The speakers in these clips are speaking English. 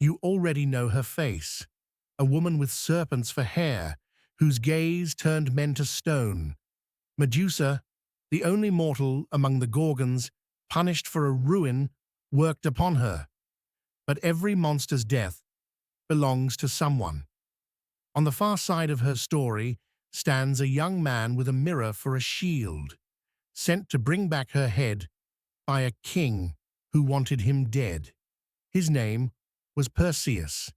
You already know her face, a woman with serpents for hair, whose gaze turned men to stone. Medusa, the only mortal among the Gorgons, punished for a ruin worked upon her. But every monster's death belongs to someone. On the far side of her story stands a young man with a mirror for a shield, sent to bring back her head by a king who wanted him dead. His name was Perseus,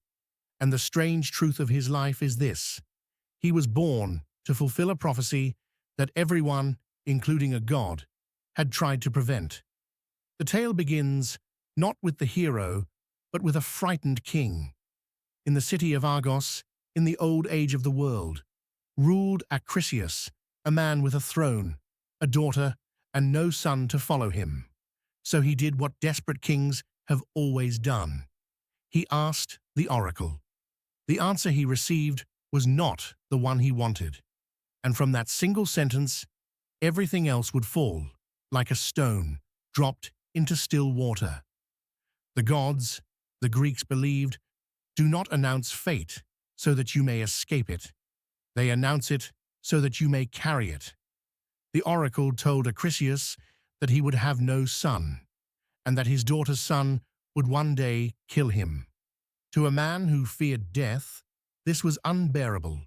and the strange truth of his life is this: he was born to fulfill a prophecy that everyone, including a god, had tried to prevent. The tale begins not with the hero, but with a frightened king. In the city of Argos, in the old age of the world, ruled Acrisius, a man with a throne, a daughter, and no son to follow him. So he did what desperate kings have always done. He asked the oracle. The answer he received was not the one he wanted, and from that single sentence, everything else would fall, like a stone dropped into still water. The gods, the Greeks believed, do not announce fate so that you may escape it. They announce it so that you may carry it. The oracle told Acrisius that he would have no son, and that his daughter's son would one day kill him. To a man who feared death, this was unbearable.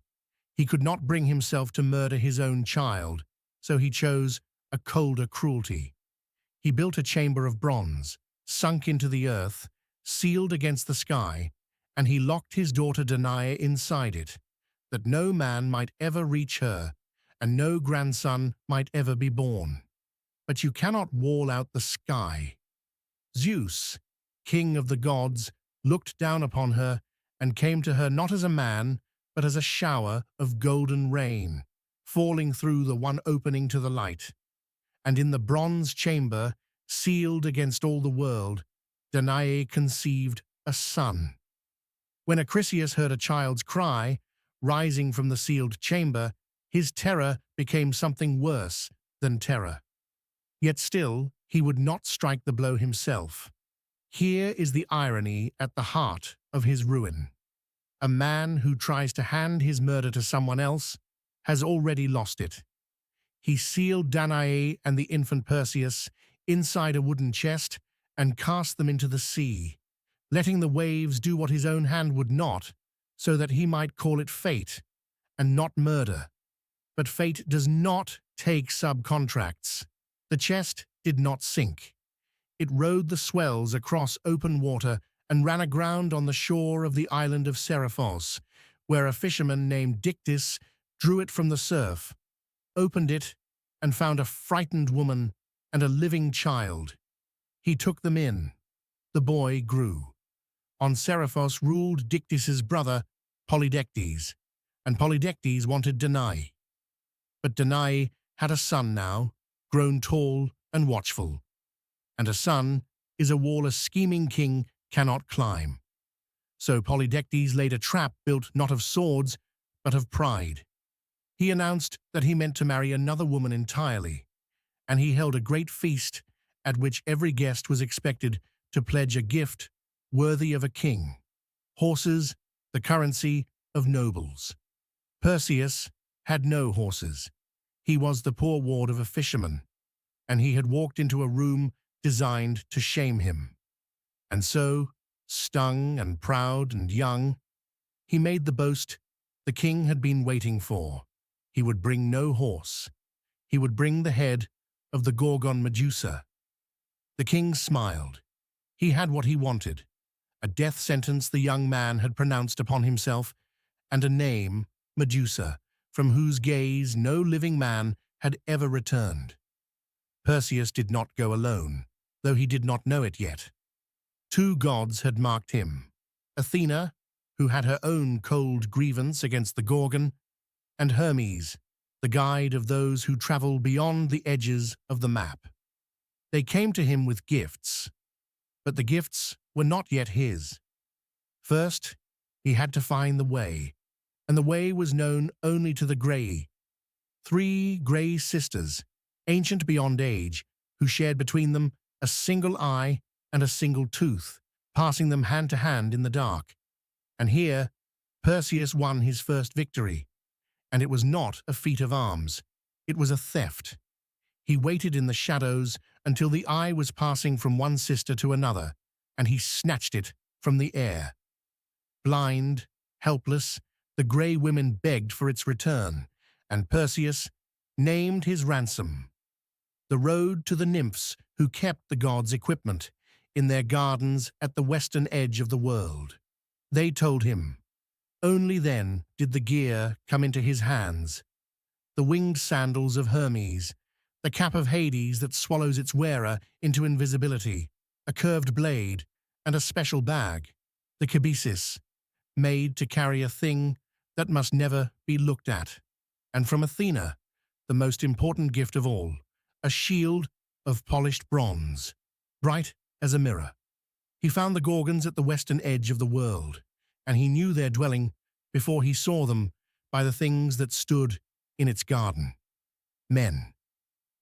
He could not bring himself to murder his own child, so he chose a colder cruelty. He built a chamber of bronze, sunk into the earth, sealed against the sky, and he locked his daughter Danae inside it, that no man might ever reach her, and no grandson might ever be born. But you cannot wall out the sky. Zeus, king of the gods, looked down upon her and came to her not as a man, but as a shower of golden rain, falling through the one opening to the light. And in the bronze chamber, sealed against all the world, Danae conceived a son. When Acrisius heard a child's cry, rising from the sealed chamber, his terror became something worse than terror. Yet still, he would not strike the blow himself. Here is the irony at the heart of his ruin. A man who tries to hand his murder to someone else has already lost it. He sealed Danae and the infant Perseus inside a wooden chest and cast them into the sea, letting the waves do what his own hand would not, so that he might call it fate and not murder. But fate does not take subcontracts. The chest did not sink. It rode the swells across open water and ran aground on the shore of the island of Seriphos, where a fisherman named Dictys drew it from the surf, opened it, and found a frightened woman and a living child. He took them in. The boy grew. On Seriphos ruled Dictys's brother, Polydectes, and Polydectes wanted Danae. But Danae had a son now, grown tall and watchful. And a son is a wall a scheming king cannot climb. So Polydectes laid a trap built not of swords, but of pride. He announced that he meant to marry another woman entirely, and he held a great feast at which every guest was expected to pledge a gift worthy of a king: horses, the currency of nobles. Perseus had no horses. He was the poor ward of a fisherman, and he had walked into a room designed to shame him. And so, stung and proud and young, he made the boast the king had been waiting for. He would bring no horse. He would bring the head of the Gorgon Medusa. The king smiled. He had what he wanted: a death sentence the young man had pronounced upon himself, and a name, Medusa, from whose gaze no living man had ever returned. Perseus did not go alone, though he did not know it yet. Two gods had marked him: Athena, who had her own cold grievance against the Gorgon, and Hermes, the guide of those who travel beyond the edges of the map. They came to him with gifts, but the gifts were not yet his. First, he had to find the way, and the way was known only to the Graeae, 3 Graeae sisters, ancient beyond age, who shared between them a single eye and a single tooth, passing them hand to hand in the dark. And here, Perseus won his first victory. And it was not a feat of arms. It was a theft. He waited in the shadows until the eye was passing from one sister to another, and he snatched it from the air. Blind, helpless, the Graeae women begged for its return, and Perseus named his ransom. The road to the nymphs who kept the gods' equipment in their gardens at the western edge of the world. They told him. Only then did the gear come into his hands. The winged sandals of Hermes, the cap of Hades that swallows its wearer into invisibility, a curved blade, and a special bag, the Pegasus, made to carry a thing that must never be looked at. And from Athena, the most important gift of all, a shield of polished bronze, bright as a mirror. He found the Gorgons at the western edge of the world, and he knew their dwelling before he saw them by the things that stood in its garden. Men.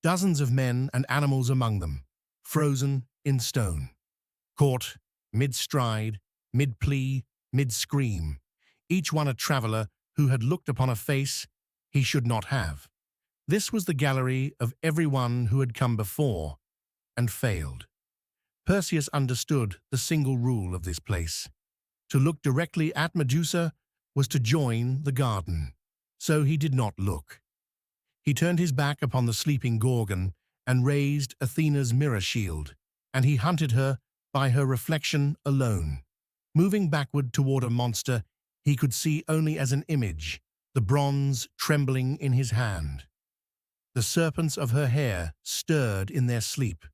Dozens of men and animals among them, frozen in stone. Caught mid-stride, mid-plea, mid-scream, each one a traveller who had looked upon a face he should not have. This was the gallery of everyone who had come before and failed. Perseus understood the single rule of this place. To look directly at Medusa was to join the garden. So he did not look. He turned his back upon the sleeping Gorgon and raised Athena's mirror shield, and he hunted her by her reflection alone. Moving backward toward a monster he could see only as an image, the bronze trembling in his hand. The serpents of her hair stirred in their sleep.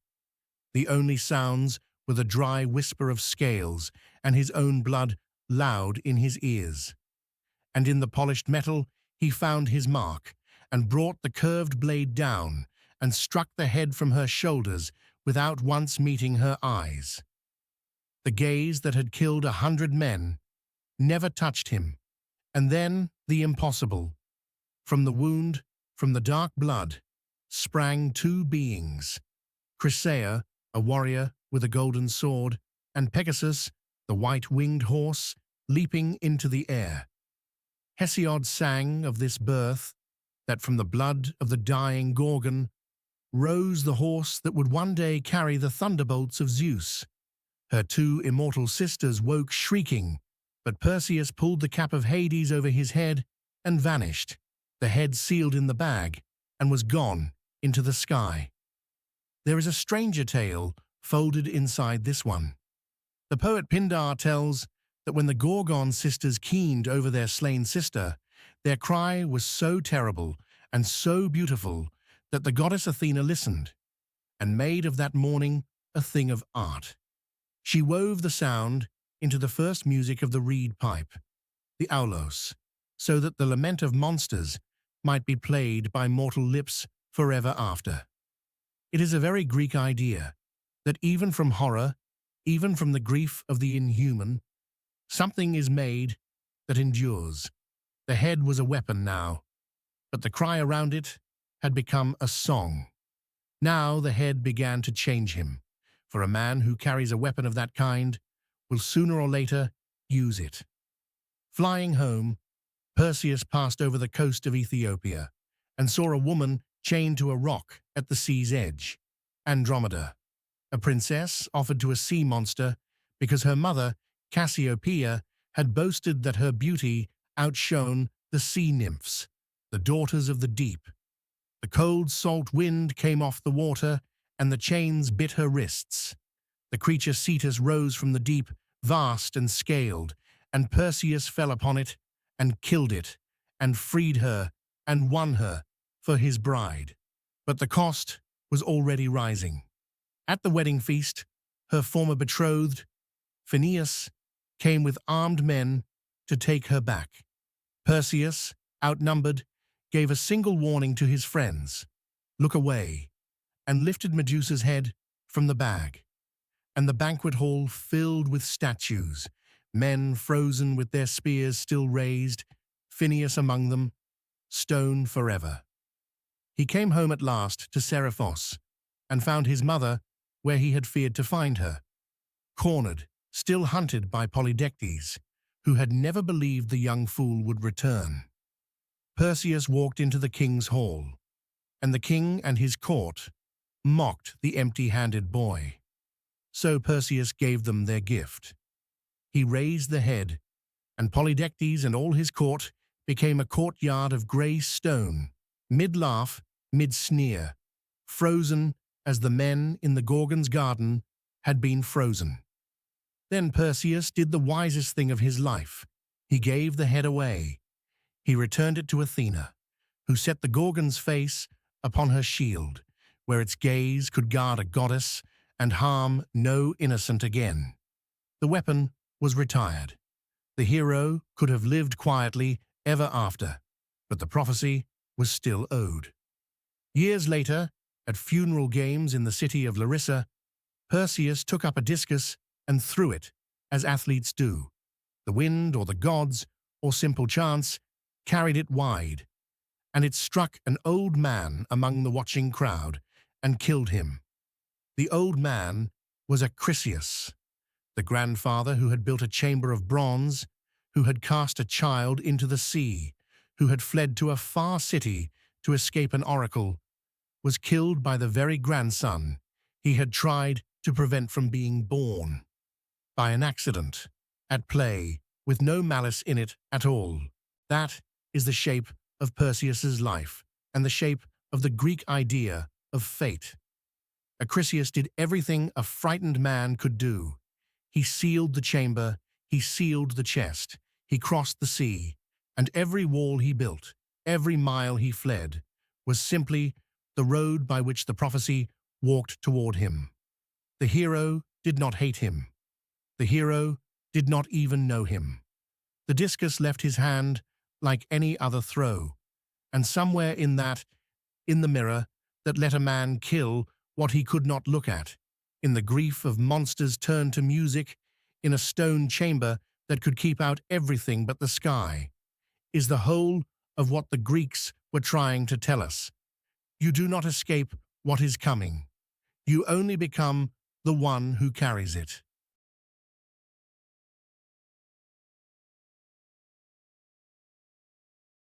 The only sounds were the dry whisper of scales and his own blood loud in his ears. And in the polished metal he found his mark, and brought the curved blade down, and struck the head from her shoulders without once meeting her eyes. The gaze that had killed 100 men never touched him. And then the impossible. From the wound, from the dark blood, sprang two beings. Graeae, a warrior with a golden sword, and Pegasus, the white-winged horse, leaping into the air. Hesiod sang of this birth, that from the blood of the dying Gorgon rose the horse that would one day carry the thunderbolts of Zeus. Her two immortal sisters woke shrieking, but Perseus pulled the cap of Hades over his head and vanished, the head sealed in the bag, and was gone into the sky. There is a stranger tale folded inside this one. The poet Pindar tells that when the Gorgon sisters keened over their slain sister, their cry was so terrible and so beautiful that the goddess Athena listened, and made of that mourning a thing of art. She wove the sound into the first music of the reed pipe, the aulos, so that the lament of monsters might be played by mortal lips forever after. It is a very Greek idea that even from horror, even from the grief of the inhuman, something is made that endures. The head was a weapon now, but the cry around it had become a song. Now the head began to change him, for a man who carries a weapon of that kind will sooner or later use it. Flying home, Perseus passed over the coast of Ethiopia and saw a woman chained to a rock at the sea's edge, Andromeda, a princess offered to a sea monster because her mother, Cassiopeia, had boasted that her beauty outshone the sea nymphs, the daughters of the deep. The cold, salt wind came off the water, and the chains bit her wrists. The creature Cetus rose from the deep, vast and scaled, and Perseus fell upon it, and killed it, and freed her, and won her for his bride. But the cost was already rising. At the wedding feast, her former betrothed, Phineus, came with armed men to take her back. Perseus, outnumbered, gave a single warning to his friends, "Look away," and lifted Medusa's head from the bag. And the banquet hall filled with statues, men frozen with their spears still raised, Phineus among them, stone forever. He came home at last to Seriphos, and found his mother where he had feared to find her, cornered still hunted by Polydectes, who had never believed the young fool would return. Perseus walked into the king's hall, and the king and his court mocked the empty-handed boy. So Perseus gave them their gift. He raised the head, and Polydectes and all his court became a courtyard of grey stone, mid-laugh, mid-sneer, frozen as the men in the Gorgon's garden had been frozen. Then Perseus did the wisest thing of his life. He gave the head away. He returned it to Athena, who set the Gorgon's face upon her shield, where its gaze could guard a goddess and harm no innocent again. The weapon was retired. The hero could have lived quietly ever after, but the prophecy was still owed. Years later, at funeral games in the city of Larissa, Perseus took up a discus and threw it, as athletes do. The wind or the gods, or simple chance, carried it wide, and it struck an old man among the watching crowd and killed him. The old man was Acrisius, the grandfather who had built a chamber of bronze, who had cast a child into the sea, who had fled to a far city to escape an oracle, was killed by the very grandson he had tried to prevent from being born. By an accident, at play, with no malice in it at all. That is the shape of Perseus's life, and the shape of the Greek idea of fate. Acrisius did everything a frightened man could do. He sealed the chamber, he sealed the chest, he crossed the sea, and every wall he built, every mile he fled, was simply the road by which the prophecy walked toward him. The hero did not hate him. The hero did not even know him. The discus left his hand like any other throw, and somewhere in the mirror that let a man kill what he could not look at, in the grief of monsters turned to music, in a stone chamber that could keep out everything but the sky, is the whole of what the Greeks were trying to tell us. You do not escape what is coming. You only become the one who carries it.